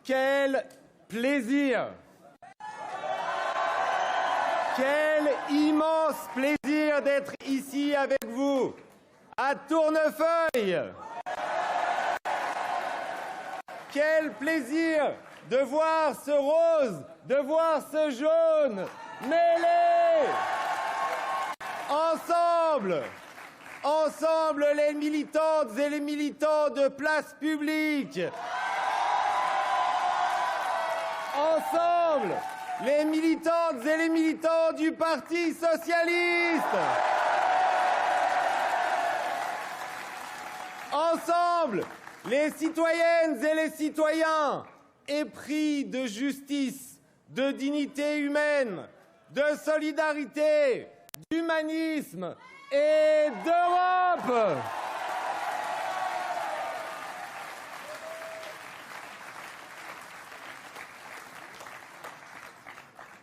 Quel plaisir! Quel immense plaisir d'être ici avec vous, à Tournefeuille! Quel plaisir de voir ce rose, de voir ce jaune mêlés ensemble! Ensemble, les militantes et les militants de Place Publique! Ensemble, les militantes et les militants du Parti socialiste! Ensemble, les citoyennes et les citoyens épris de justice, de dignité humaine, de solidarité, d'humanisme et d'Europe!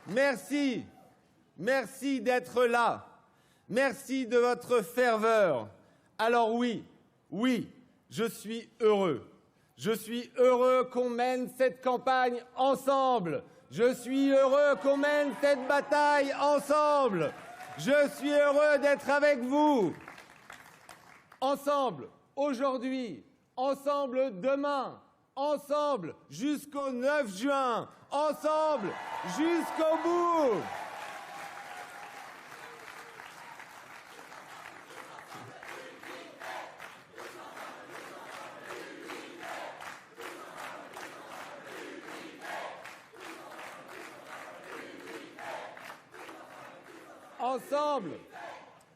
Merci, merci d'être là, merci de votre ferveur. Alors oui, je suis heureux qu'on mène cette campagne ensemble, je suis heureux qu'on mène cette bataille ensemble, je suis heureux d'être avec vous, ensemble aujourd'hui, ensemble demain, ensemble jusqu'au 9 juin, ensemble jusqu'au bout.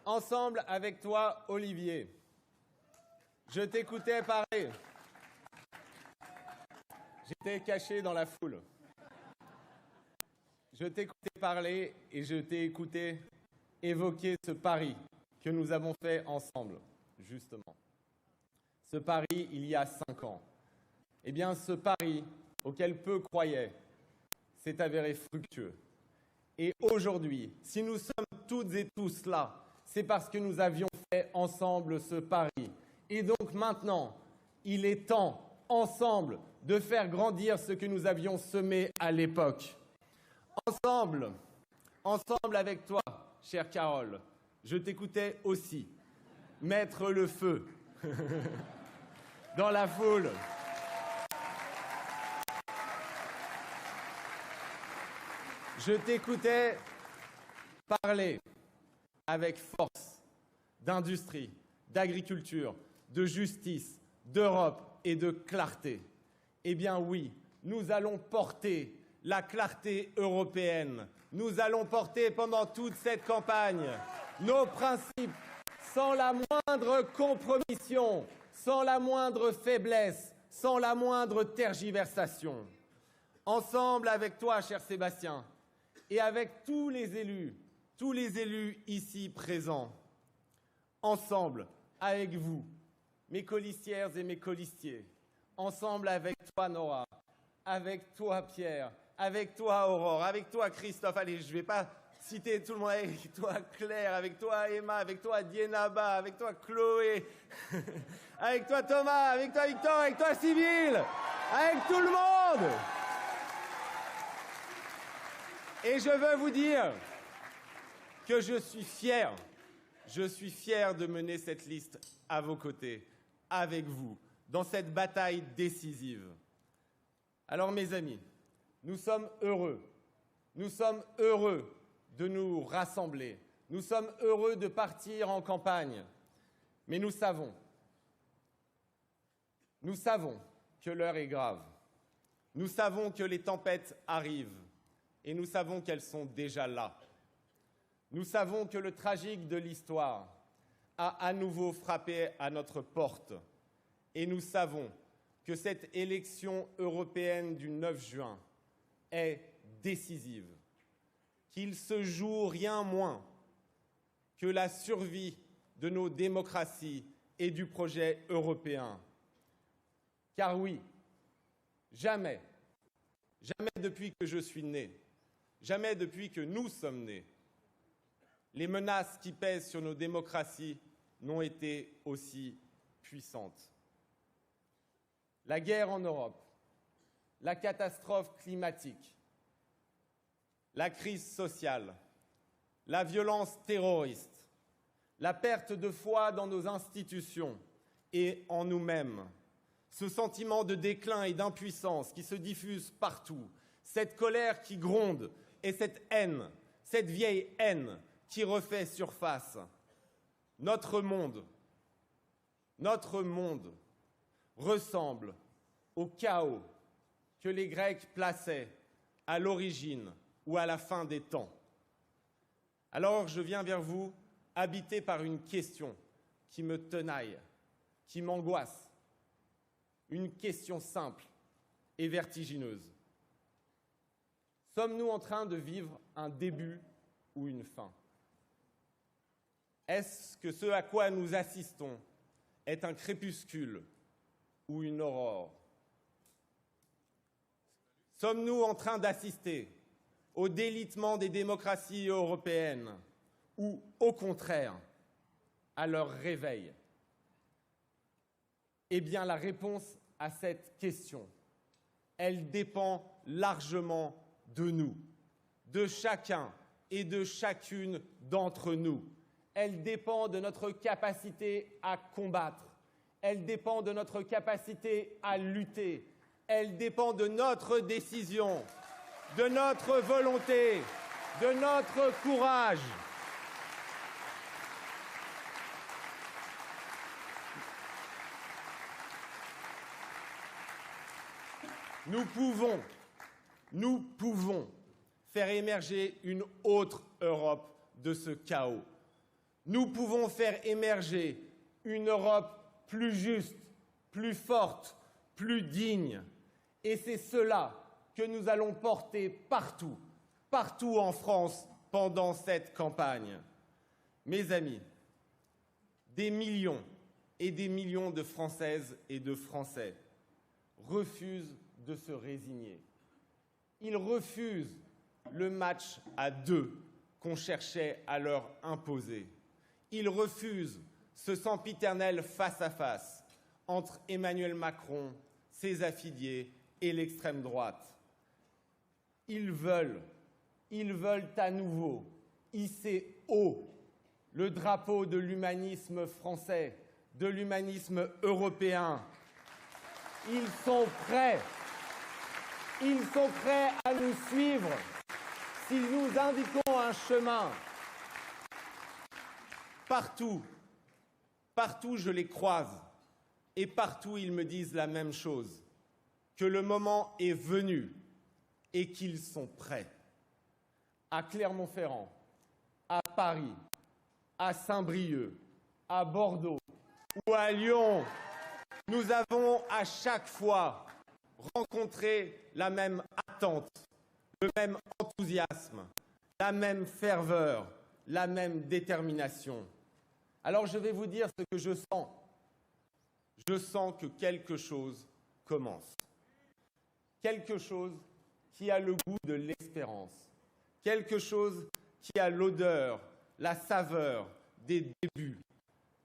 Ensemble avec toi, Olivier. Je t'écoutais parler. J'étais caché dans la foule. Je t'écoutais parler et je t'ai écouté évoquer ce pari que nous avons fait ensemble, justement. Ce pari, il y a 5 ans. Eh bien, ce pari auquel peu croyaient s'est avéré fructueux. Et aujourd'hui, si nous sommes toutes et tous là, c'est parce que nous avions fait ensemble ce pari. Et donc maintenant, il est temps, ensemble, de faire grandir ce que nous avions semé à l'époque. Ensemble avec toi, chère Carole, je t'écoutais aussi mettre le feu dans la foule. Je t'écoutais parler avec force d'industrie, d'agriculture, de justice, d'Europe et de clarté. Eh bien oui, nous allons porter la clarté européenne. Nous allons porter pendant toute cette campagne nos principes sans la moindre compromission, sans la moindre faiblesse, sans la moindre tergiversation. Ensemble avec toi, cher Sébastien, et avec tous les élus ici présents, ensemble avec vous, mes colistières et mes colistiers, ensemble avec toi, Nora, avec toi, Pierre, avec toi, Aurore, avec toi, Christophe, allez, je ne vais pas citer tout le monde, avec toi, Claire, avec toi, Emma, avec toi, Dienaba, avec toi, Chloé, avec toi, Thomas, avec toi, Victor, avec toi, Sybille, avec tout le monde. Et je veux vous dire que je suis fier de mener cette liste à vos côtés, avec vous, dans cette bataille décisive. Alors, mes amis, nous sommes heureux de nous rassembler, nous sommes heureux de partir en campagne, mais nous savons que l'heure est grave, nous savons que les tempêtes arrivent, et nous savons qu'elles sont déjà là. Nous savons que le tragique de l'histoire a à nouveau frappé à notre porte. Et nous savons que cette élection européenne du 9 juin est décisive. Qu'il se joue rien moins que la survie de nos démocraties et du projet européen. Car oui, jamais depuis que je suis né, jamais depuis que nous sommes nés, les menaces qui pèsent sur nos démocraties n'ont été aussi puissantes. La guerre en Europe, la catastrophe climatique, la crise sociale, la violence terroriste, la perte de foi dans nos institutions et en nous-mêmes, ce sentiment de déclin et d'impuissance qui se diffuse partout, cette colère qui gronde et cette haine, cette vieille haine qui refait surface. Notre monde ressemble au chaos que les Grecs plaçaient à l'origine ou à la fin des temps. Alors je viens vers vous, habité par une question qui me tenaille, qui m'angoisse, une question simple et vertigineuse. Sommes-nous en train de vivre un début ou une fin? Est-ce que ce à quoi nous assistons est un crépuscule ou une aurore? Sommes-nous en train d'assister au délitement des démocraties européennes ou, au contraire, à leur réveil? Eh bien, la réponse à cette question, elle dépend largement de nous, de chacun et de chacune d'entre nous. Elle dépend de notre capacité à combattre. Elle dépend de notre capacité à lutter. Elle dépend de notre décision, de notre volonté, de notre courage. Nous pouvons faire émerger une autre Europe de ce chaos. Nous pouvons faire émerger une Europe plus juste, plus forte, plus digne. Et c'est cela que nous allons porter partout, partout en France pendant cette campagne. Mes amis, des millions et des millions de Françaises et de Français refusent de se résigner. Ils refusent le match à deux qu'on cherchait à leur imposer. Ils refusent ce sempiternel face-à-face entre Emmanuel Macron, ses affiliés et l'extrême droite. Ils veulent à nouveau hisser haut le drapeau de l'humanisme français, de l'humanisme européen. Ils sont prêts à nous suivre si nous indiquons un chemin. Partout je les croise et partout ils me disent la même chose, que le moment est venu et qu'ils sont prêts. À Clermont-Ferrand, à Paris, à Saint-Brieuc, à Bordeaux ou à Lyon, nous avons à chaque fois rencontré la même attente, le même enthousiasme, la même ferveur, la même détermination. Alors je vais vous dire ce que je sens. Je sens que quelque chose commence. Quelque chose qui a le goût de l'espérance. Quelque chose qui a l'odeur, la saveur des débuts.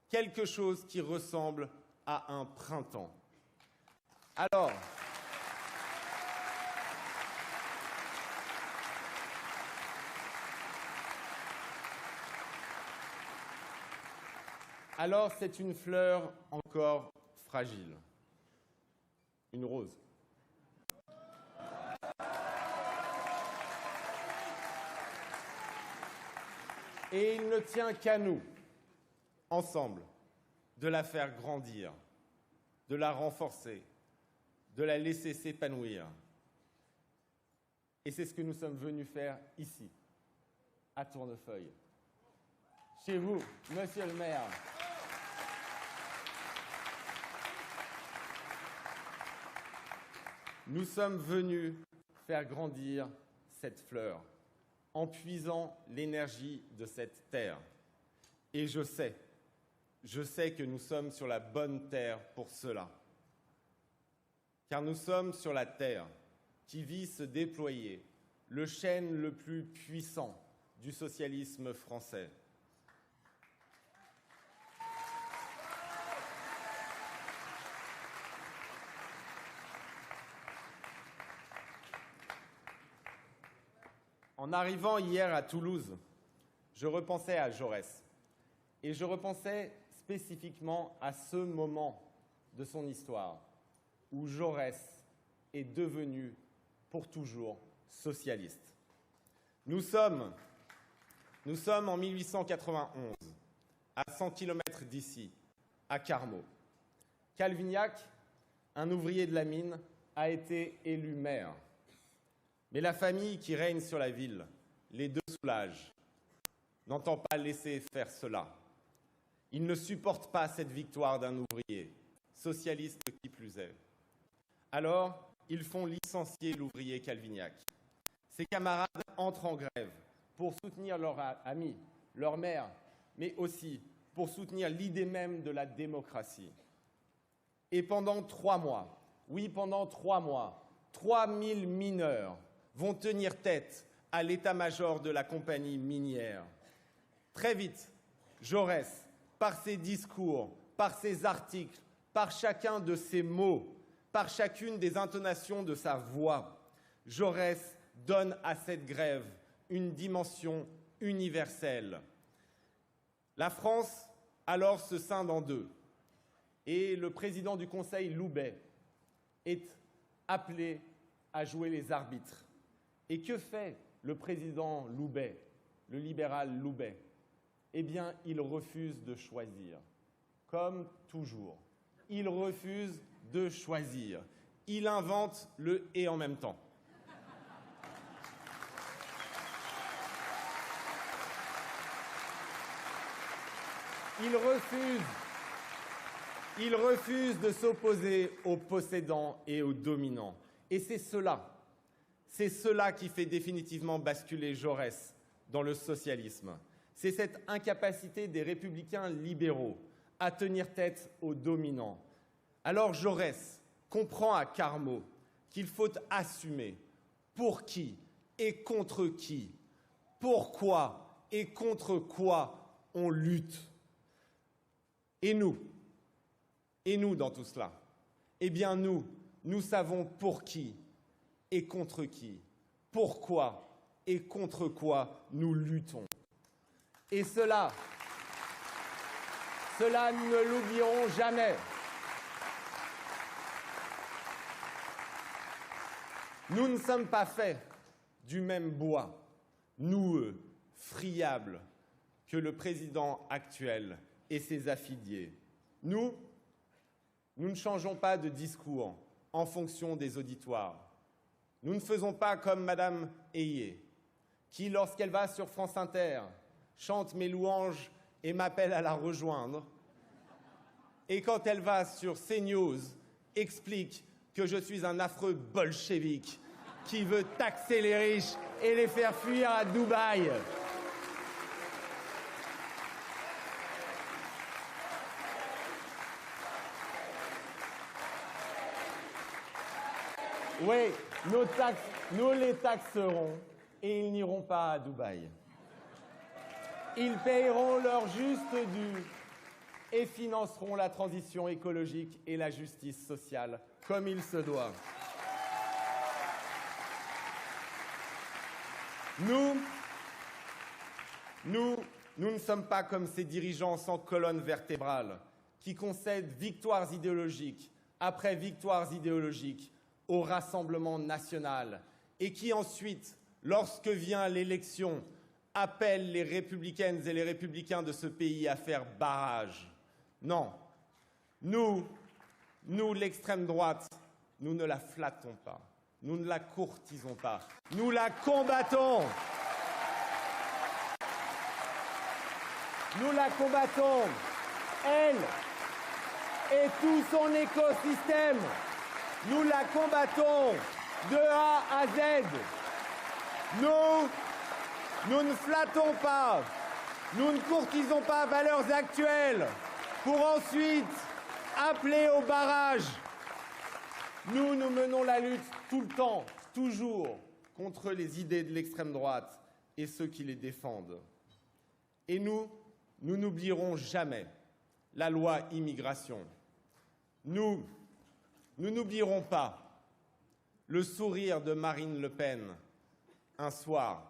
Quelque chose qui ressemble à un printemps. Alors c'est une fleur encore fragile, une rose. Et il ne tient qu'à nous, ensemble, de la faire grandir, de la renforcer, de la laisser s'épanouir. Et c'est ce que nous sommes venus faire ici, à Tournefeuille. Chez vous, monsieur le maire. Nous sommes venus faire grandir cette fleur en puisant l'énergie de cette terre. Et je sais que nous sommes sur la bonne terre pour cela. Car nous sommes sur la terre qui vit se déployer le chêne le plus puissant du socialisme français. En arrivant hier à Toulouse, je repensais à Jaurès. Et je repensais spécifiquement à ce moment de son histoire où Jaurès est devenu pour toujours socialiste. Nous sommes en 1891, à 100 km d'ici, à Carmaux. Calvignac, un ouvrier de la mine, a été élu maire. Mais la famille qui règne sur la ville, les deux Soulages, n'entend pas laisser faire cela. Il ne supporte pas cette victoire d'un ouvrier, socialiste qui plus est. Alors, ils font licencier l'ouvrier Calvignac. Ses camarades entrent en grève pour soutenir leur ami, leur maire, mais aussi pour soutenir l'idée même de la démocratie. Et pendant 3 mois, oui, pendant 3 mois, 3000 mineurs vont tenir tête à l'état-major de la compagnie minière. Très vite, Jaurès, par ses discours, par ses articles, par chacun de ses mots, par chacune des intonations de sa voix, Jaurès donne à cette grève une dimension universelle. La France, alors, se scinde en deux. Et le président du Conseil, Loubet, est appelé à jouer les arbitres. Et que fait le président Loubet, le libéral Loubet? Eh bien, il refuse de choisir, comme toujours. Il refuse de choisir. Il invente le « et en même temps ». Il refuse de s'opposer aux possédants et aux dominants. Et c'est cela qui fait définitivement basculer Jaurès dans le socialisme. C'est cette incapacité des républicains libéraux à tenir tête aux dominants. Alors Jaurès comprend à Carmaux qu'il faut assumer pour qui et contre qui, pourquoi et contre quoi on lutte. Et nous dans tout cela, eh bien nous savons pour qui et contre qui, pourquoi et contre quoi nous luttons. Et cela, nous ne l'oublierons jamais. Nous ne sommes pas faits du même bois, noueux, friable, que le président actuel et ses affiliés. Nous ne changeons pas de discours en fonction des auditoires. Nous ne faisons pas comme Madame Hayé, qui, lorsqu'elle va sur France Inter, chante mes louanges et m'appelle à la rejoindre. Et quand elle va sur CNews, explique que je suis un affreux bolchevique qui veut taxer les riches et les faire fuir à Dubaï. Oui, nous les taxerons et ils n'iront pas à Dubaï. Ils paieront leur juste dû et financeront la transition écologique et la justice sociale comme il se doit. Nous ne sommes pas comme ces dirigeants sans colonne vertébrale qui concèdent victoires idéologiques après victoires idéologiques au Rassemblement national et qui ensuite, lorsque vient l'élection, appellent les républicaines et les républicains de ce pays à faire barrage. Non, nous, l'extrême droite, nous ne la flattons pas, nous ne la courtisons pas, nous la combattons. Nous la combattons, elle et tout son écosystème. Nous la combattons de A à Z. Nous ne flattons pas, nous ne courtisons pas valeurs actuelles pour ensuite appeler au barrage. Nous menons la lutte tout le temps, toujours, contre les idées de l'extrême droite et ceux qui les défendent. Et nous n'oublierons jamais la loi immigration. Nous n'oublierons pas le sourire de Marine Le Pen un soir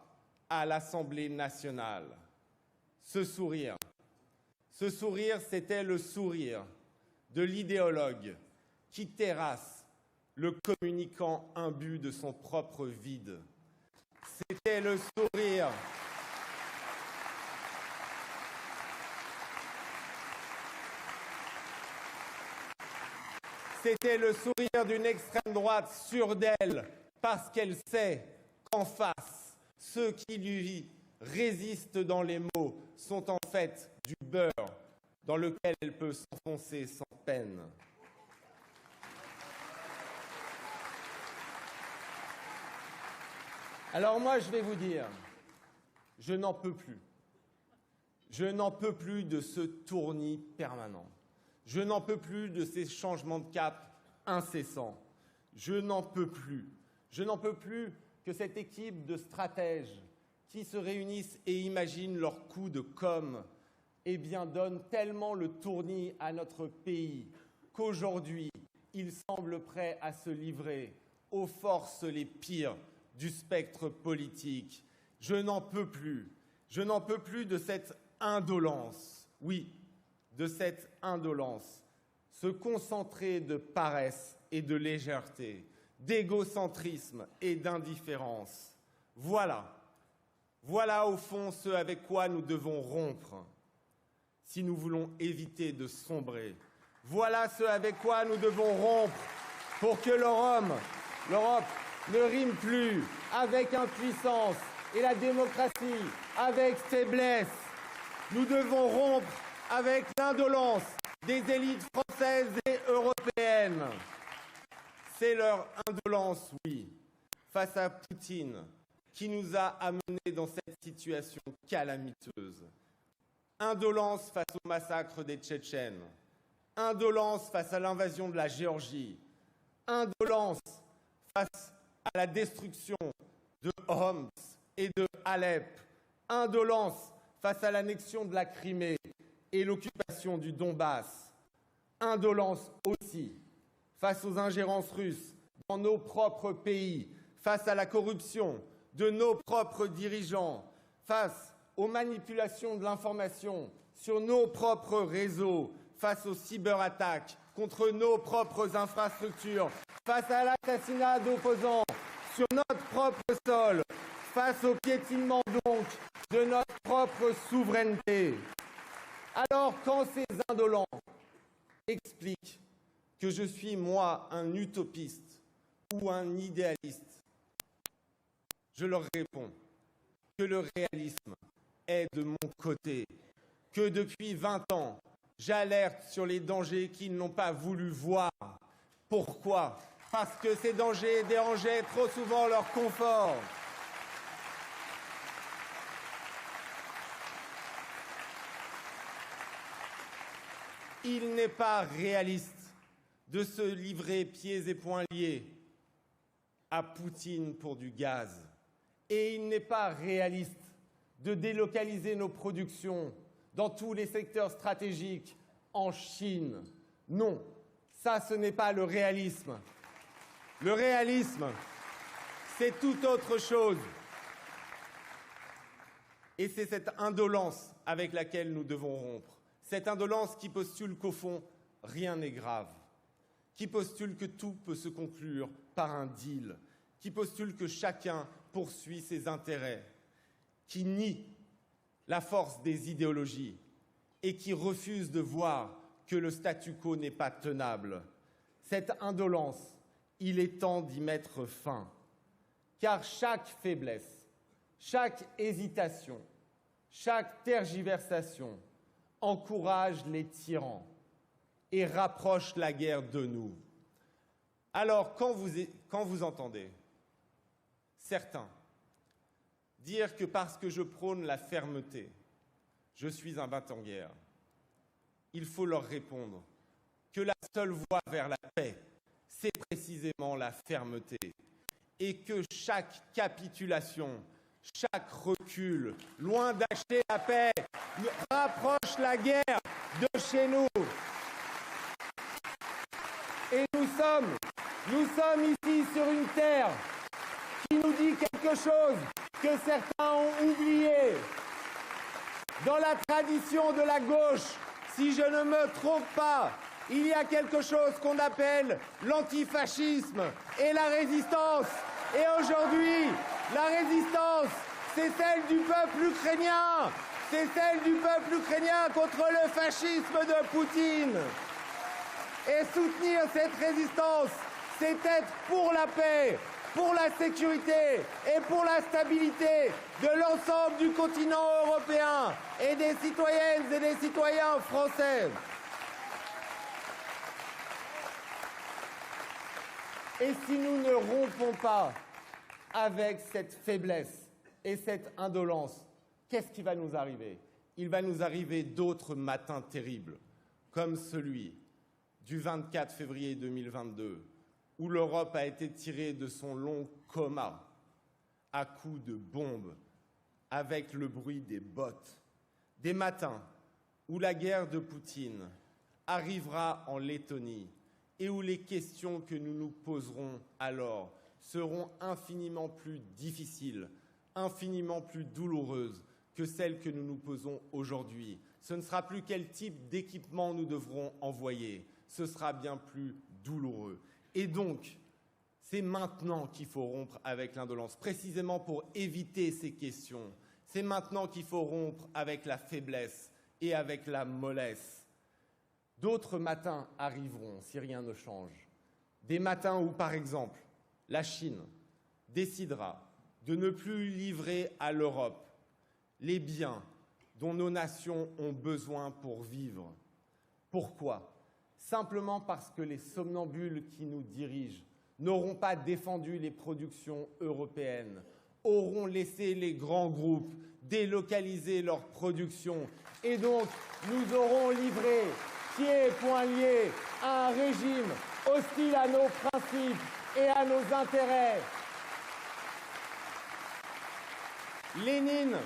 à l'Assemblée nationale. Ce sourire, c'était le sourire de l'idéologue qui terrasse le communicant imbu de son propre vide. C'était le sourire d'une extrême droite sûre d'elle, parce qu'elle sait qu'en face, ceux qui lui résistent dans les mots sont en fait du beurre dans lequel elle peut s'enfoncer sans peine. Alors moi, je vais vous dire, je n'en peux plus. Je n'en peux plus de ce tournis permanent. Je n'en peux plus de ces changements de cap incessants. Je n'en peux plus. Je n'en peux plus que cette équipe de stratèges qui se réunissent et imaginent leur coup de com', eh bien, donne tellement le tournis à notre pays qu'aujourd'hui, ils semblent prêts à se livrer aux forces les pires du spectre politique. Je n'en peux plus. Je n'en peux plus de cette indolence. Oui, de cette indolence. Ce concentré de paresse et de légèreté, d'égocentrisme et d'indifférence. Voilà au fond ce avec quoi nous devons rompre si nous voulons éviter de sombrer. Voilà ce avec quoi nous devons rompre pour que l'Europe ne rime plus avec impuissance et la démocratie avec faiblesse. Nous devons rompre avec l'indolence des élites françaises et européennes. C'est leur indolence, oui, face à Poutine, qui nous a amenés dans cette situation calamiteuse. Indolence face au massacre des Tchétchènes. Indolence face à l'invasion de la Géorgie. Indolence face à la destruction de Homs et de Alep. Indolence face à l'annexion de la Crimée et l'occupation du Donbass. Indolence aussi face aux ingérences russes dans nos propres pays, face à la corruption de nos propres dirigeants, face aux manipulations de l'information sur nos propres réseaux, face aux cyberattaques contre nos propres infrastructures, face à l'assassinat d'opposants sur notre propre sol, face au piétinement donc de notre propre souveraineté. Alors quand ces indolents expliquent que je suis, moi, un utopiste ou un idéaliste, je leur réponds que le réalisme est de mon côté, que depuis 20 ans, j'alerte sur les dangers qu'ils n'ont pas voulu voir. Pourquoi ? Parce que ces dangers dérangeaient trop souvent leur confort. Il n'est pas réaliste de se livrer pieds et poings liés à Poutine pour du gaz. Et il n'est pas réaliste de délocaliser nos productions dans tous les secteurs stratégiques en Chine. Non, ça, ce n'est pas le réalisme. Le réalisme, c'est tout autre chose. Et c'est cette indolence avec laquelle nous devons rompre. Cette indolence qui postule qu'au fond, rien n'est grave. Qui postule que tout peut se conclure par un deal. Qui postule que chacun poursuit ses intérêts. Qui nie la force des idéologies et qui refuse de voir que le statu quo n'est pas tenable. Cette indolence, il est temps d'y mettre fin. Car chaque faiblesse, chaque hésitation, chaque tergiversation encourage les tyrans et rapproche la guerre de nous. Alors, quand vous entendez certains dire que parce que je prône la fermeté, je suis un bat-en-guerre, il faut leur répondre que la seule voie vers la paix, c'est précisément la fermeté. Et que chaque capitulation, chaque recul, loin d'acheter la paix, rapproche la guerre de chez nous. Et nous sommes ici sur une terre qui nous dit quelque chose que certains ont oublié. Dans la tradition de la gauche, si je ne me trompe pas, il y a quelque chose qu'on appelle l'antifascisme et la résistance. Et aujourd'hui, la résistance, c'est celle du peuple ukrainien. C'est celle du peuple ukrainien contre le fascisme de Poutine. Et soutenir cette résistance, c'est être pour la paix, pour la sécurité et pour la stabilité de l'ensemble du continent européen et des citoyennes et des citoyens français. Et si nous ne rompons pas avec cette faiblesse et cette indolence, qu'est-ce qui va nous arriver? Il va nous arriver d'autres matins terribles, comme celui du 24 février 2022, où l'Europe a été tirée de son long coma à coups de bombes, avec le bruit des bottes. Des matins où la guerre de Poutine arrivera en Lettonie et où les questions que nous nous poserons alors seront infiniment plus difficiles, infiniment plus douloureuses que celles que nous nous posons aujourd'hui. Ce ne sera plus quel type d'équipement nous devrons envoyer, ce sera bien plus douloureux. Et donc, c'est maintenant qu'il faut rompre avec l'indolence, précisément pour éviter ces questions. C'est maintenant qu'il faut rompre avec la faiblesse et avec la mollesse. D'autres matins arriveront si rien ne change. Des matins où, par exemple, la Chine décidera de ne plus livrer à l'Europe les biens dont nos nations ont besoin pour vivre. Pourquoi ? Simplement parce que les somnambules qui nous dirigent n'auront pas défendu les productions européennes, auront laissé les grands groupes délocaliser leurs productions et donc nous aurons livré pieds et poings liés à un régime hostile à nos principes et à nos intérêts. Lénine,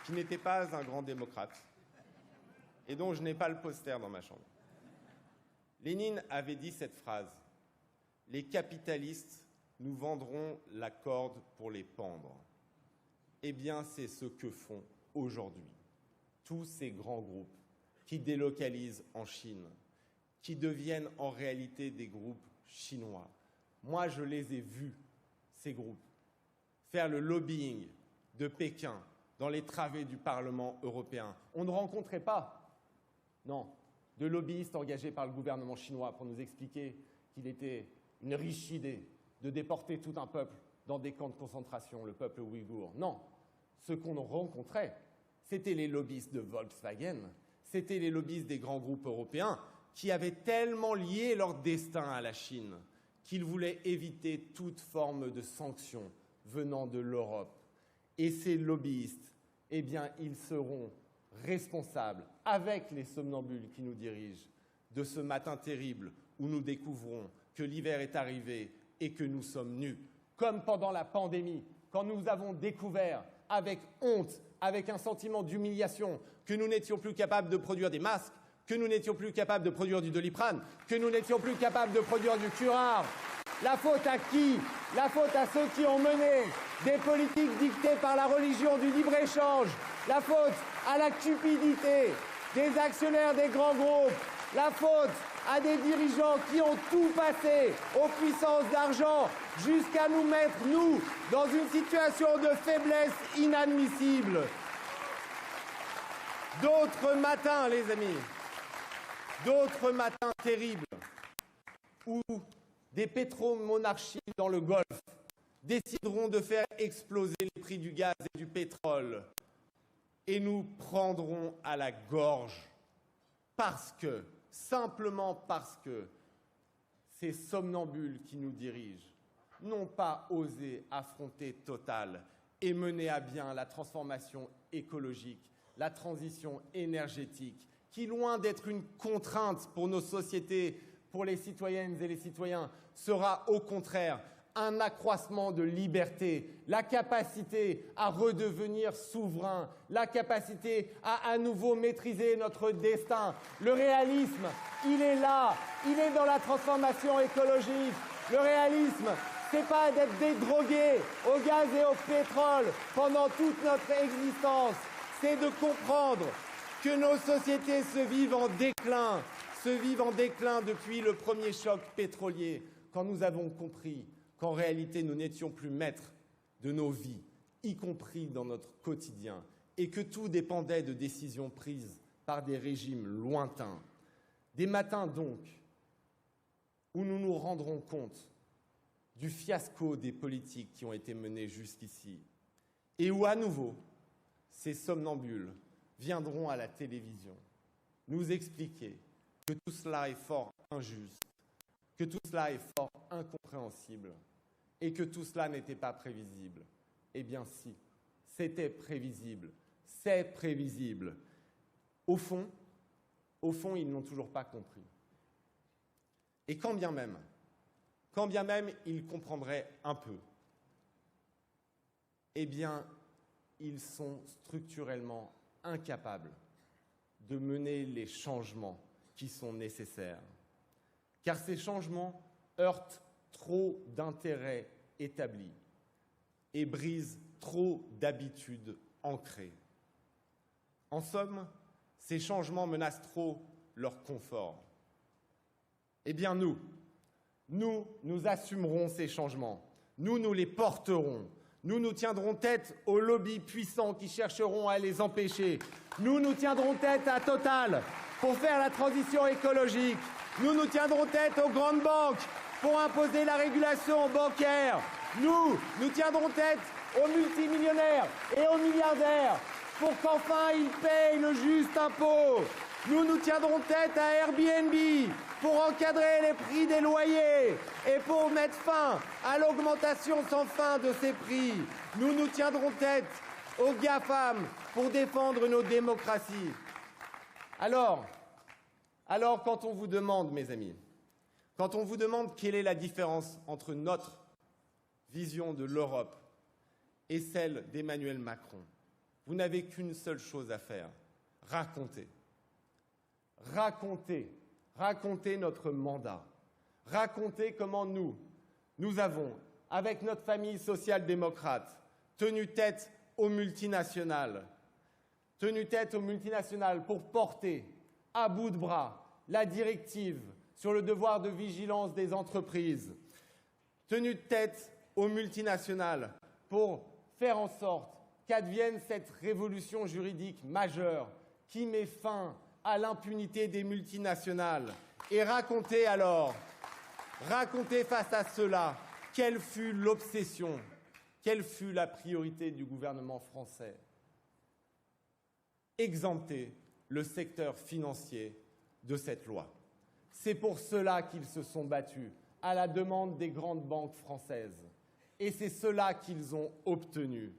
qui n'était pas un grand démocrate, et dont je n'ai pas le poster dans ma chambre. Lénine avait dit cette phrase : « Les capitalistes nous vendront la corde pour les pendre. » Eh bien, c'est ce que font aujourd'hui tous ces grands groupes qui délocalisent en Chine, qui deviennent en réalité des groupes chinois. Moi, je les ai vus, ces groupes, faire le lobbying de Pékin dans les travées du Parlement européen. On ne rencontrait pas, non, de lobbyistes engagés par le gouvernement chinois pour nous expliquer qu'il était une riche idée de déporter tout un peuple dans des camps de concentration, le peuple ouïghour. Non, ce qu'on rencontrait, c'était les lobbyistes de Volkswagen, c'était les lobbyistes des grands groupes européens qui avaient tellement lié leur destin à la Chine qu'ils voulaient éviter toute forme de sanction venant de l'Europe. Et ces lobbyistes, eh bien, ils seront responsables, avec les somnambules qui nous dirigent, de ce matin terrible où nous découvrons que l'hiver est arrivé et que nous sommes nus. Comme pendant la pandémie, quand nous avons découvert, avec honte, avec un sentiment d'humiliation, que nous n'étions plus capables de produire des masques, que nous n'étions plus capables de produire du Doliprane, que nous n'étions plus capables de produire du curare. La faute à qui? La faute à ceux qui ont mené des politiques dictées par la religion du libre-échange. La faute à la cupidité des actionnaires des grands groupes. La faute à des dirigeants qui ont tout passé aux puissances d'argent jusqu'à nous mettre, nous, dans une situation de faiblesse inadmissible. D'autres matins, les amis, d'autres matins terribles où des pétromonarchies dans le Golfe décideront de faire exploser les prix du gaz et du pétrole et nous prendront à la gorge parce que, simplement parce que ces somnambules qui nous dirigent n'ont pas osé affronter Total et mener à bien la transformation écologique, la transition énergétique, qui, loin d'être une contrainte pour nos sociétés, pour les citoyennes et les citoyens, sera au contraire un accroissement de liberté, la capacité à redevenir souverain, la capacité à nouveau maîtriser notre destin. Le réalisme, il est là, il est dans la transformation écologique. Le réalisme, c'est pas d'être dédrogué au gaz et au pétrole pendant toute notre existence. C'est de comprendre que nos sociétés se vivent en déclin depuis le premier choc pétrolier, quand nous avons compris qu'en réalité, nous n'étions plus maîtres de nos vies, y compris dans notre quotidien, et que tout dépendait de décisions prises par des régimes lointains. Des matins donc où nous nous rendrons compte du fiasco des politiques qui ont été menées jusqu'ici, et où à nouveau, ces somnambules viendront à la télévision nous expliquer que tout cela est fort injuste, que tout cela est fort incompréhensible et que tout cela n'était pas prévisible. Eh bien si, c'était prévisible, c'est prévisible. Au fond, ils n'ont toujours pas compris. Et quand bien même ils comprendraient un peu, eh bien, ils sont structurellement incapables de mener les changements qui sont nécessaires. Car ces changements heurtent trop d'intérêts établis et brisent trop d'habitudes ancrées. En somme, ces changements menacent trop leur confort. Eh bien nous assumerons ces changements. Nous les porterons. Nous tiendrons tête aux lobbies puissants qui chercheront à les empêcher. Nous tiendrons tête à Total pour faire la transition écologique. Nous tiendrons tête aux grandes banques pour imposer la régulation bancaire. Nous tiendrons tête aux multimillionnaires et aux milliardaires pour qu'enfin ils payent le juste impôt. Nous tiendrons tête à Airbnb pour encadrer les prix des loyers et pour mettre fin à l'augmentation sans fin de ces prix. Nous tiendrons tête aux GAFAM pour défendre nos démocraties. Alors, quand on vous demande, mes amis, quand on vous demande quelle est la différence entre notre vision de l'Europe et celle d'Emmanuel Macron, vous n'avez qu'une seule chose à faire, raconter. Raconter notre mandat. Raconter comment nous avons, avec notre famille social-démocrate, tenu tête aux multinationales pour porter à bout de bras la directive sur le devoir de vigilance des entreprises, tenu tête aux multinationales pour faire en sorte qu'advienne cette révolution juridique majeure qui met fin à l'impunité des multinationales. Et raconter face à cela quelle fut l'obsession, quelle fut la priorité du gouvernement français. Exempter le secteur financier de cette loi. C'est pour cela qu'ils se sont battus à la demande des grandes banques françaises. Et c'est cela qu'ils ont obtenu.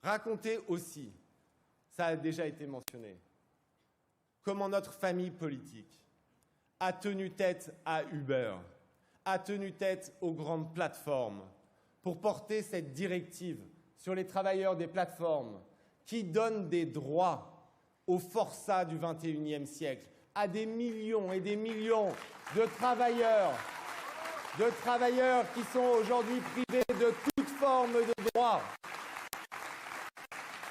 Raconter aussi, ça a déjà été mentionné, comment notre famille politique a tenu tête à Uber, a tenu tête aux grandes plateformes pour porter cette directive sur les travailleurs des plateformes qui donne des droits aux forçats du XXIe siècle, à des millions et des millions de travailleurs qui sont aujourd'hui privés de toute forme de droit.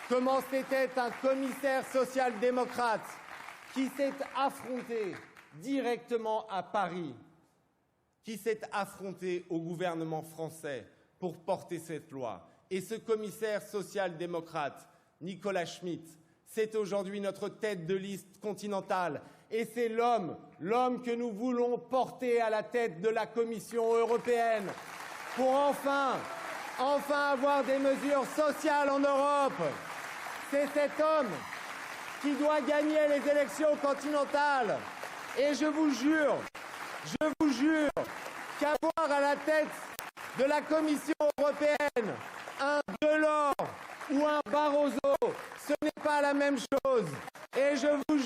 Comment c'était un commissaire social-démocrate qui s'est affronté directement à Paris, qui s'est affronté au gouvernement français pour porter cette loi. Et ce commissaire social-démocrate, Nicolas Schmit, c'est aujourd'hui notre tête de liste continentale. Et c'est l'homme que nous voulons porter à la tête de la Commission européenne pour enfin avoir des mesures sociales en Europe. C'est cet homme qui doit gagner les élections continentales. Et je vous jure qu'avoir à la tête de la Commission européenne un Delors ou un Barroso, ce n'est pas la même chose. Et je vous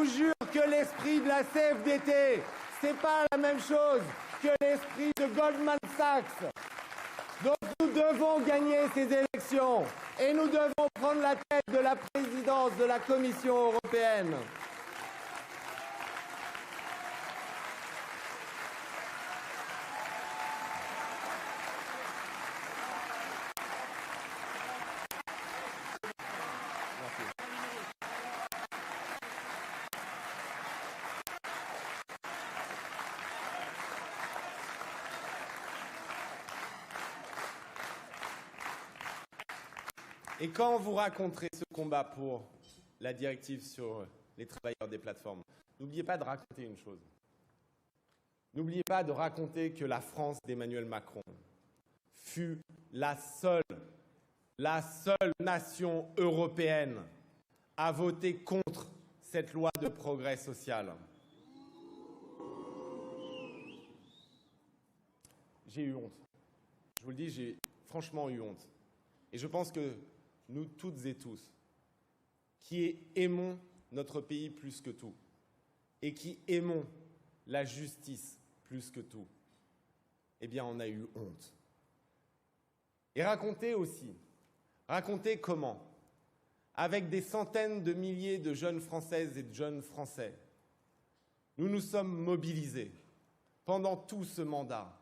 jure que l'esprit de la CFDT, c'est pas la même chose que l'esprit de Goldman Sachs. Donc nous devons gagner ces élections et nous devons prendre la tête de la présidence de la Commission européenne. Et quand vous raconterez ce combat pour la directive sur les travailleurs des plateformes, n'oubliez pas de raconter une chose. N'oubliez pas de raconter que la France d'Emmanuel Macron fut la seule nation européenne à voter contre cette loi de progrès social. J'ai eu honte. Je vous le dis, j'ai franchement eu honte. Et je pense que nous toutes et tous, qui aimons notre pays plus que tout, et qui aimons la justice plus que tout, eh bien, on a eu honte. Et raconter aussi, raconter comment, avec des centaines de milliers de jeunes Françaises et de jeunes Français, nous nous sommes mobilisés pendant tout ce mandat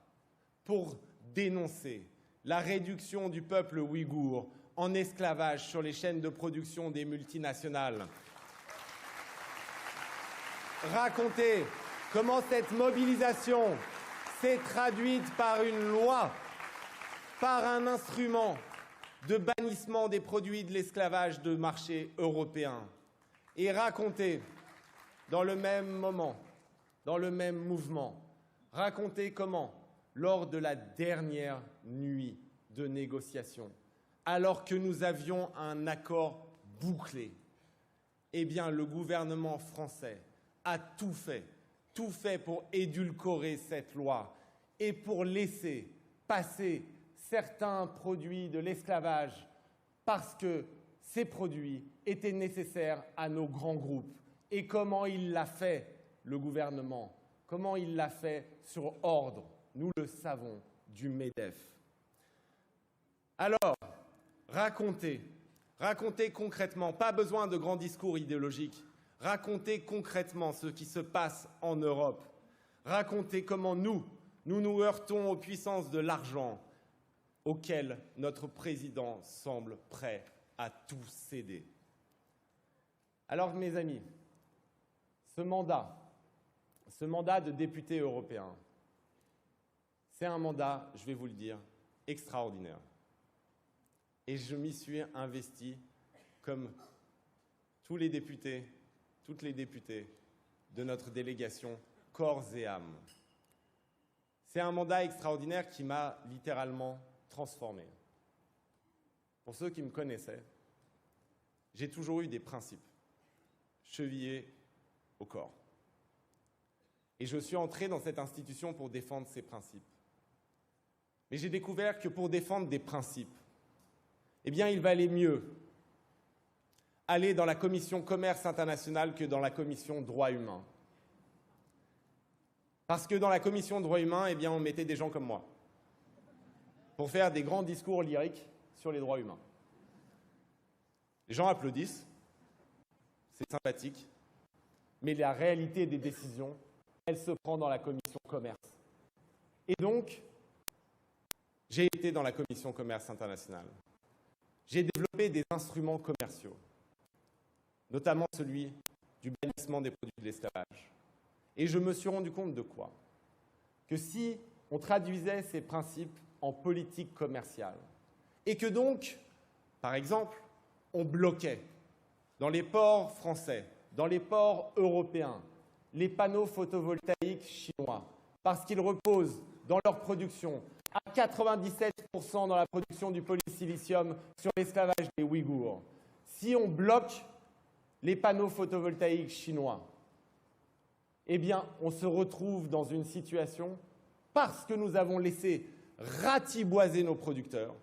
pour dénoncer la réduction du peuple ouïghour en esclavage sur les chaînes de production des multinationales. Raconter comment cette mobilisation s'est traduite par une loi, par un instrument de bannissement des produits de l'esclavage de marché européen. Et raconter, dans le même moment, dans le même mouvement, raconter comment, lors de la dernière nuit de négociation, alors que nous avions un accord bouclé, eh bien, le gouvernement français a tout fait pour édulcorer cette loi et pour laisser passer certains produits de l'esclavage parce que ces produits étaient nécessaires à nos grands groupes. Et comment il l'a fait, le gouvernement? Comment il l'a fait sur ordre, nous le savons, du MEDEF. Alors, racontez concrètement, pas besoin de grands discours idéologiques, racontez concrètement ce qui se passe en Europe. Racontez comment nous nous heurtons aux puissances de l'argent auxquelles notre président semble prêt à tout céder. Alors, mes amis, ce mandat de député européen, c'est un mandat, je vais vous le dire, extraordinaire. Et je m'y suis investi comme tous les députés, toutes les députées de notre délégation, corps et âme. C'est un mandat extraordinaire qui m'a littéralement transformé. Pour ceux qui me connaissaient, j'ai toujours eu des principes chevillés au corps. Et je suis entré dans cette institution pour défendre ces principes. Mais j'ai découvert que pour défendre des principes, eh bien, il valait mieux aller dans la commission commerce international que dans la commission droits humains. Parce que dans la commission droits humains, eh bien, on mettait des gens comme moi pour faire des grands discours lyriques sur les droits humains. Les gens applaudissent, c'est sympathique, mais la réalité des décisions, elle se prend dans la commission commerce. Et donc, j'ai été dans la commission commerce international. J'ai développé des instruments commerciaux, notamment celui du bannissement des produits de l'esclavage. Et je me suis rendu compte de quoi? Que si on traduisait ces principes en politique commerciale, et que donc, par exemple, on bloquait dans les ports français, dans les ports européens, les panneaux photovoltaïques chinois, parce qu'ils reposent dans leur production à 97% dans la production du polysilicium sur l'esclavage des Ouïghours. Si on bloque les panneaux photovoltaïques chinois, eh bien, on se retrouve dans une situation, parce que nous avons laissé ratiboiser nos producteurs,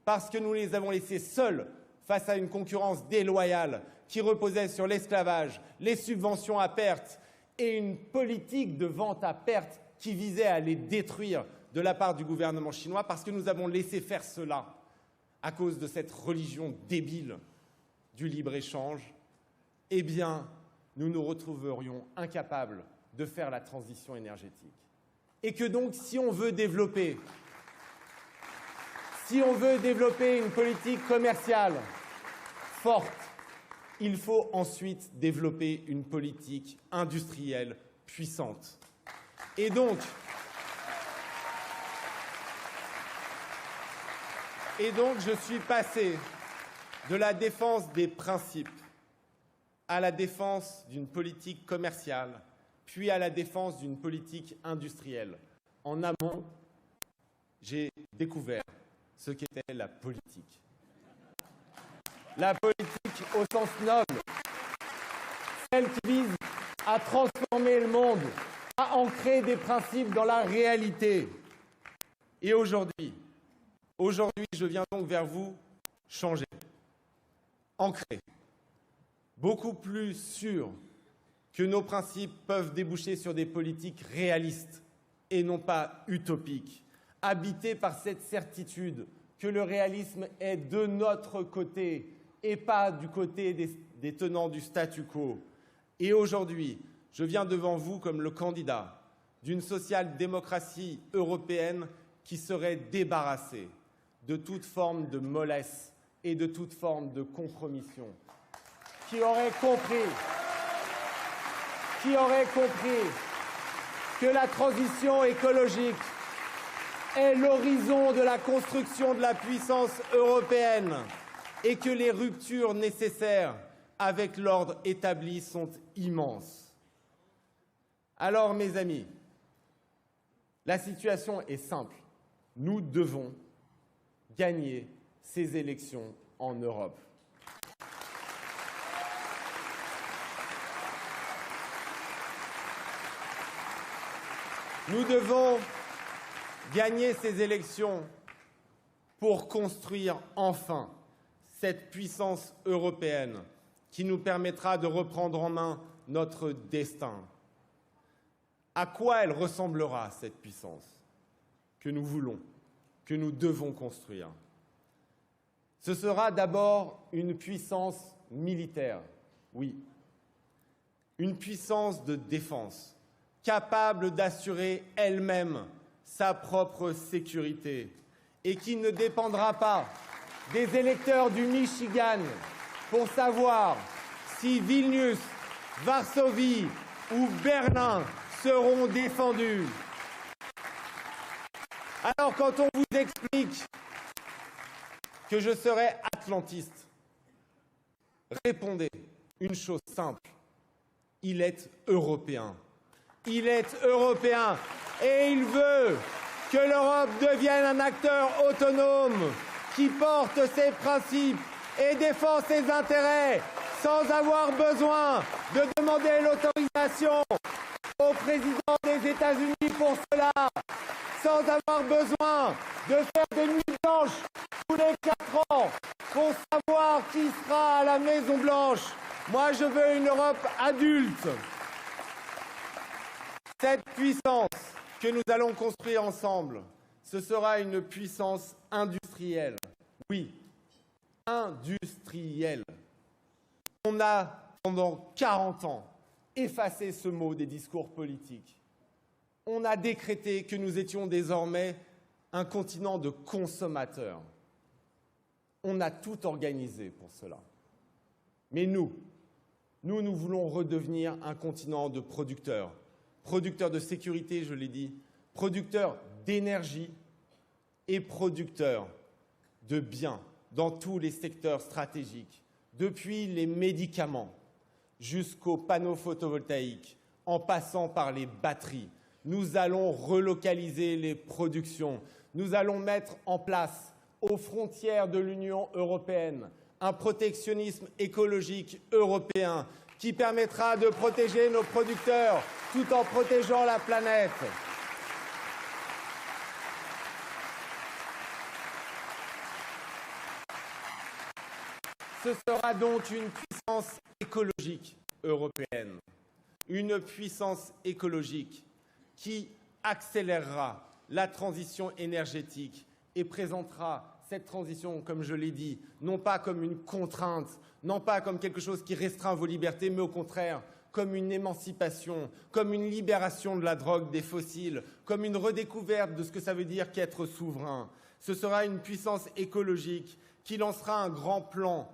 parce que nous les avons laissés seuls face à une concurrence déloyale qui reposait sur l'esclavage, les subventions à perte et une politique de vente à perte qui visait à les détruire de la part du gouvernement chinois, parce que nous avons laissé faire cela à cause de cette religion débile du libre-échange, eh bien, nous nous retrouverions incapables de faire la transition énergétique. Et que donc, si on veut développer une politique commerciale forte, il faut ensuite développer une politique industrielle puissante. Et donc, je suis passé De la défense des principes à la défense d'une politique commerciale, puis à la défense d'une politique industrielle. En amont, j'ai découvert ce qu'était la politique. La politique au sens noble, celle qui vise à transformer le monde, à ancrer des principes dans la réalité. Et aujourd'hui, je viens donc vers vous changer, ancrer, beaucoup plus sûr que nos principes peuvent déboucher sur des politiques réalistes et non pas utopiques, habités par cette certitude que le réalisme est de notre côté et pas du côté des tenants du statu quo. Et aujourd'hui, je viens devant vous comme le candidat d'une social-démocratie européenne qui serait débarrassée de toute forme de mollesse et de toute forme de compromission, qui aurait compris que la transition écologique est l'horizon de la construction de la puissance européenne et que les ruptures nécessaires avec l'ordre établi sont immenses. Alors, mes amis, la situation est simple. Nous devons gagner ces élections en Europe. Nous devons gagner ces élections pour construire enfin cette puissance européenne qui nous permettra de reprendre en main notre destin. À quoi elle ressemblera, cette puissance que nous voulons, que nous devons construire? Ce sera d'abord une puissance militaire, oui, une puissance de défense, capable d'assurer elle-même sa propre sécurité et qui ne dépendra pas des électeurs du Michigan pour savoir si Vilnius, Varsovie ou Berlin seront défendus. Alors, quand on vous explique que je serai atlantiste, répondez une chose simple. Il est européen. Il est européen et il veut que l'Europe devienne un acteur autonome qui porte ses principes et défend ses intérêts sans avoir besoin de demander l'autorisation au président des États-Unis pour cela, sans avoir besoin de faire des nuits blanches tous les 4 ans pour savoir qui sera à la Maison-Blanche. Moi, je veux une Europe adulte. Cette puissance que nous allons construire ensemble, ce sera une puissance industrielle. Oui, industrielle. On a, pendant 40 ans, effacé ce mot des discours politiques. On a décrété que nous étions désormais un continent de consommateurs. On a tout organisé pour cela. Mais nous voulons redevenir un continent de producteurs. Producteurs de sécurité, je l'ai dit, producteurs d'énergie et producteurs de biens dans tous les secteurs stratégiques, depuis les médicaments jusqu'aux panneaux photovoltaïques, en passant par les batteries. Nous allons relocaliser les productions. Nous allons mettre en place, aux frontières de l'Union européenne, un protectionnisme écologique européen qui permettra de protéger nos producteurs tout en protégeant la planète. Ce sera donc une puissance écologique européenne, une puissance écologique qui accélérera la transition énergétique et présentera cette transition, comme je l'ai dit, non pas comme une contrainte, non pas comme quelque chose qui restreint vos libertés, mais au contraire, comme une émancipation, comme une libération de la drogue des fossiles, comme une redécouverte de ce que ça veut dire qu'être souverain. Ce sera une puissance écologique qui lancera un grand plan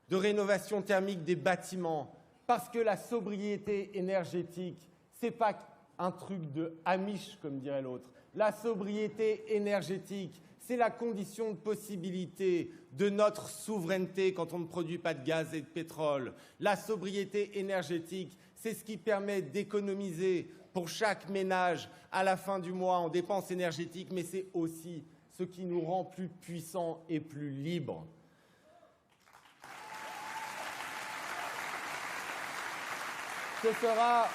de rénovation thermique des bâtiments, parce que la sobriété énergétique, ce n'est pas un truc de Amish, comme dirait l'autre. La sobriété énergétique, C'est la condition de possibilité de notre souveraineté quand on ne produit pas de gaz et de pétrole. La sobriété énergétique, c'est ce qui permet d'économiser pour chaque ménage à la fin du mois en dépenses énergétiques, mais c'est aussi ce qui nous rend plus puissants et plus libres. Ce sera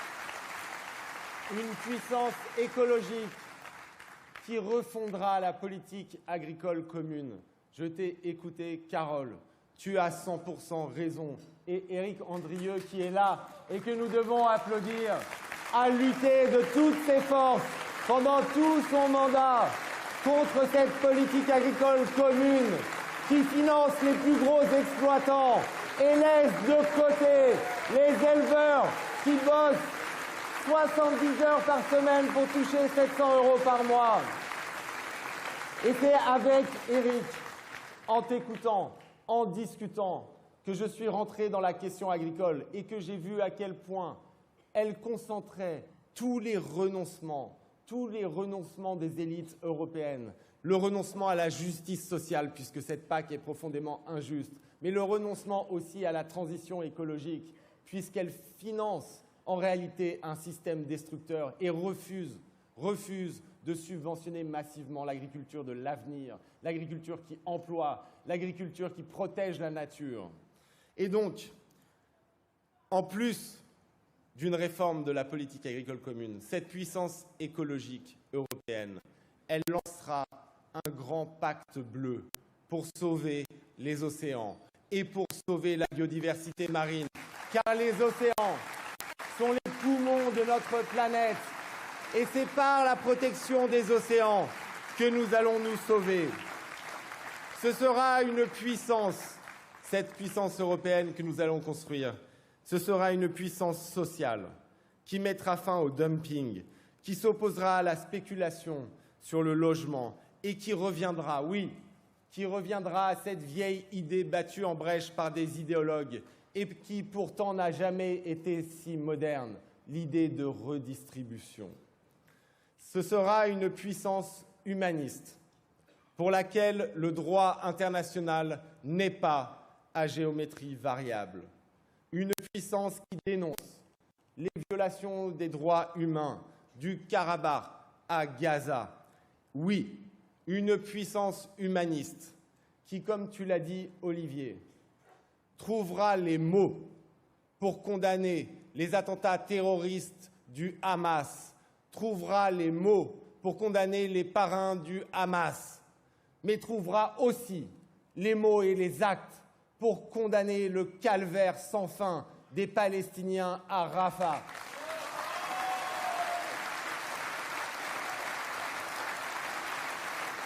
une puissance écologique qui refondera la politique agricole commune. Je t'ai écouté, Carole, tu as 100% raison. Et Éric Andrieux, qui est là et que nous devons applaudir, a lutté de toutes ses forces pendant tout son mandat contre cette politique agricole commune qui finance les plus gros exploitants et laisse de côté les éleveurs qui bossent 70 heures par semaine pour toucher 700 € par mois. Et c'est avec Éric, en t'écoutant, en discutant, que je suis rentré dans la question agricole et que j'ai vu à quel point elle concentrait tous les renoncements des élites européennes. Le renoncement à la justice sociale, puisque cette PAC est profondément injuste, mais le renoncement aussi à la transition écologique, puisqu'elle finance en réalité un système destructeur et refuse de subventionner massivement l'agriculture de l'avenir, l'agriculture qui emploie, l'agriculture qui protège la nature. Et donc, en plus d'une réforme de la politique agricole commune, cette puissance écologique européenne, elle lancera un grand pacte bleu pour sauver les océans et pour sauver la biodiversité marine, car les océans sont les poumons de notre planète et c'est par la protection des océans que nous allons nous sauver. Ce sera une puissance, cette puissance européenne que nous allons construire, ce sera une puissance sociale qui mettra fin au dumping, qui s'opposera à la spéculation sur le logement et qui reviendra, oui, qui reviendra à cette vieille idée battue en brèche par des idéologues et qui pourtant n'a jamais été si moderne, l'idée de redistribution. Ce sera une puissance humaniste pour laquelle le droit international n'est pas à géométrie variable. Une puissance qui dénonce les violations des droits humains du Karabakh à Gaza. Oui, une puissance humaniste qui, comme tu l'as dit, Olivier, trouvera les mots pour condamner les attentats terroristes du Hamas, trouvera les mots pour condamner les parrains du Hamas, mais trouvera aussi les mots et les actes pour condamner le calvaire sans fin des Palestiniens à Rafah.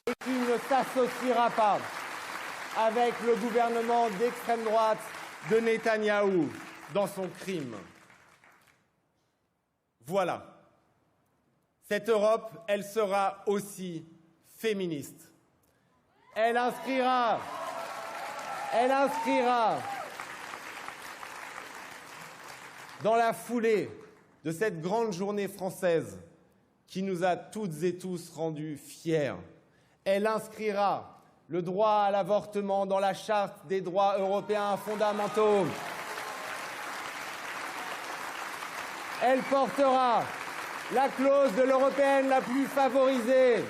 Et qui ne s'associera pas avec le gouvernement d'extrême droite de Netanyahou dans son crime. Voilà. Cette Europe, elle sera aussi féministe. Elle inscrira dans la foulée de cette grande journée française qui nous a toutes et tous rendus fiers, elle inscrira le droit à l'avortement dans la Charte des droits européens fondamentaux. Elle portera la clause de l'européenne la plus favorisée.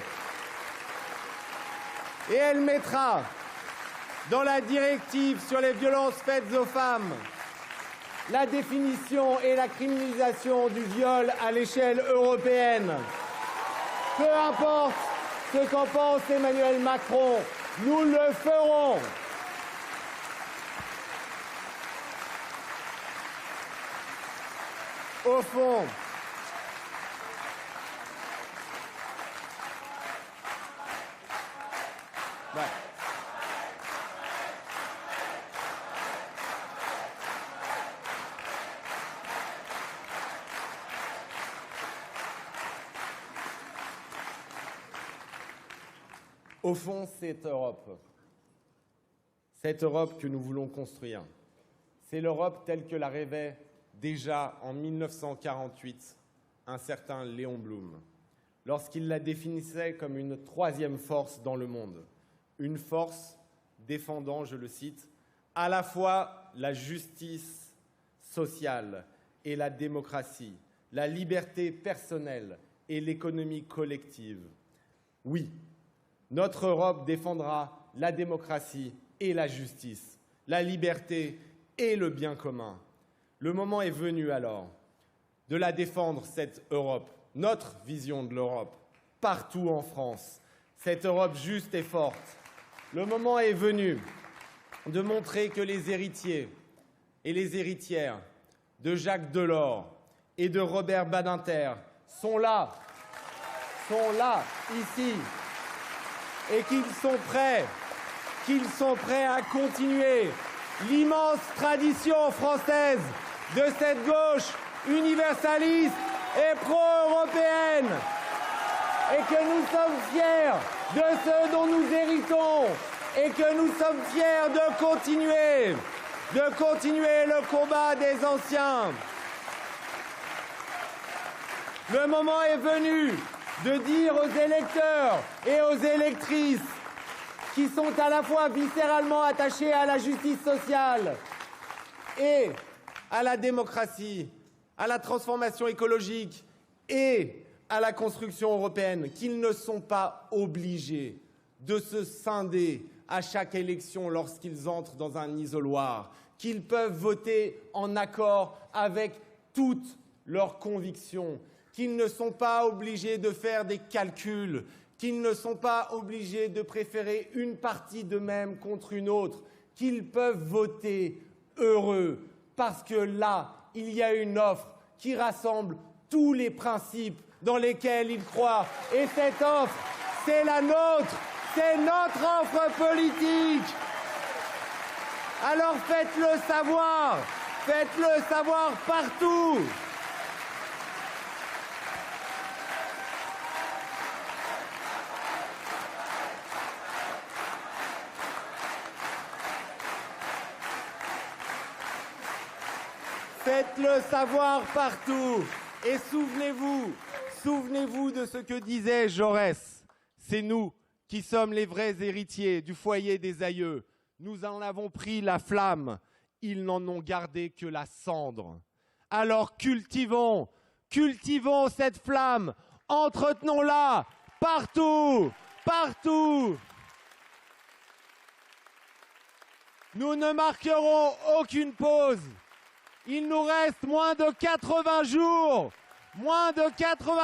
Et elle mettra dans la directive sur les violences faites aux femmes la définition et la criminalisation du viol à l'échelle européenne. Peu importe ce qu'en pense Emmanuel Macron, nous le ferons. Au fond, au fond, cette Europe que nous voulons construire, c'est l'Europe telle que la rêvait déjà en 1948 un certain Léon Blum. lorsqu'il la définissait comme une troisième force dans le monde. Une force défendant, je le cite, à la fois la justice sociale et la démocratie, la liberté personnelle et l'économie collective. Oui, notre Europe défendra la démocratie et la justice, la liberté et le bien commun. Le moment est venu alors de la défendre, cette Europe, notre vision de l'Europe, partout en France, cette Europe juste et forte. Le moment est venu de montrer que les héritiers et les héritières de Jacques Delors et de Robert Badinter sont là, ici, et qu'ils sont prêts à continuer l'immense tradition française de cette gauche universaliste et pro-européenne, et que nous sommes fiers de ce dont nous héritons, et que nous sommes fiers de continuer le combat des anciens. Le moment est venu de dire aux électeurs et aux électrices qui sont à la fois viscéralement attachés à la justice sociale et à la démocratie, à la transformation écologique et à la construction européenne, qu'ils ne sont pas obligés de se scinder à chaque élection lorsqu'ils entrent dans un isoloir, qu'ils peuvent voter en accord avec toutes leurs convictions, qu'ils ne sont pas obligés de faire des calculs, qu'ils ne sont pas obligés de préférer une partie d'eux-mêmes contre une autre, qu'ils peuvent voter heureux, parce que là, il y a une offre qui rassemble tous les principes dans lesquels ils croient. Et cette offre, c'est la nôtre, c'est notre offre politique. Alors faites-le savoir partout. Faites-le savoir partout. Et souvenez-vous de ce que disait Jaurès. C'est nous qui sommes les vrais héritiers du foyer des aïeux. Nous en avons pris la flamme. Ils n'en ont gardé que la cendre. Alors cultivons cette flamme. Entretenons-la partout. Nous ne marquerons aucune pause. Il nous reste moins de 80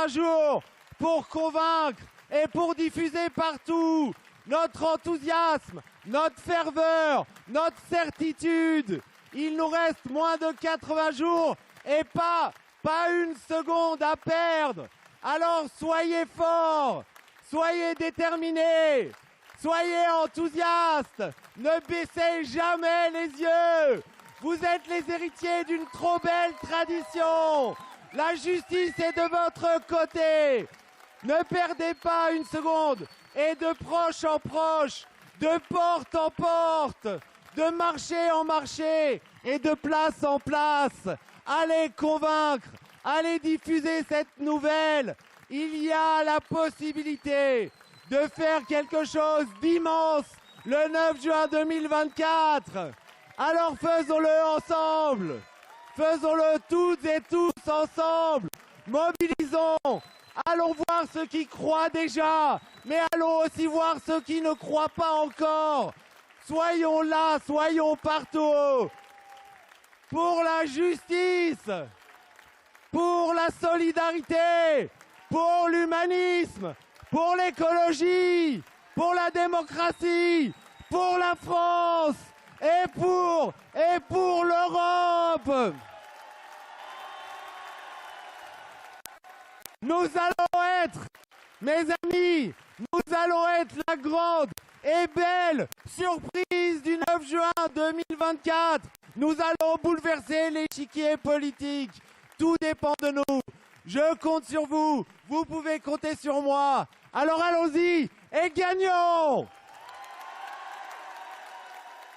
jours pour convaincre et pour diffuser partout notre enthousiasme, notre ferveur, notre certitude. Il nous reste moins de 80 jours et pas une seconde à perdre. Alors soyez forts, soyez déterminés, soyez enthousiastes, ne baissez jamais les yeux. Vous êtes les héritiers d'une trop belle tradition. La justice est de votre côté. Ne perdez pas une seconde. Et de proche en proche, de porte en porte, de marché en marché et de place en place. Allez convaincre, allez diffuser cette nouvelle. Il y a la possibilité de faire quelque chose d'immense le 9 juin 2024. Alors faisons-le ensemble, faisons-le toutes et tous ensemble, mobilisons, allons voir ceux qui croient déjà, mais allons aussi voir ceux qui ne croient pas encore. Soyons là, soyons partout, pour la justice, pour la solidarité, pour l'humanisme, pour l'écologie, pour la démocratie, pour la France. Et pour l'Europe. Nous allons être, mes amis, la grande et belle surprise du 9 juin 2024. Nous allons bouleverser l'échiquier politique. Tout dépend de nous. Je compte sur vous. Vous pouvez compter sur moi. Alors allons-y et gagnons!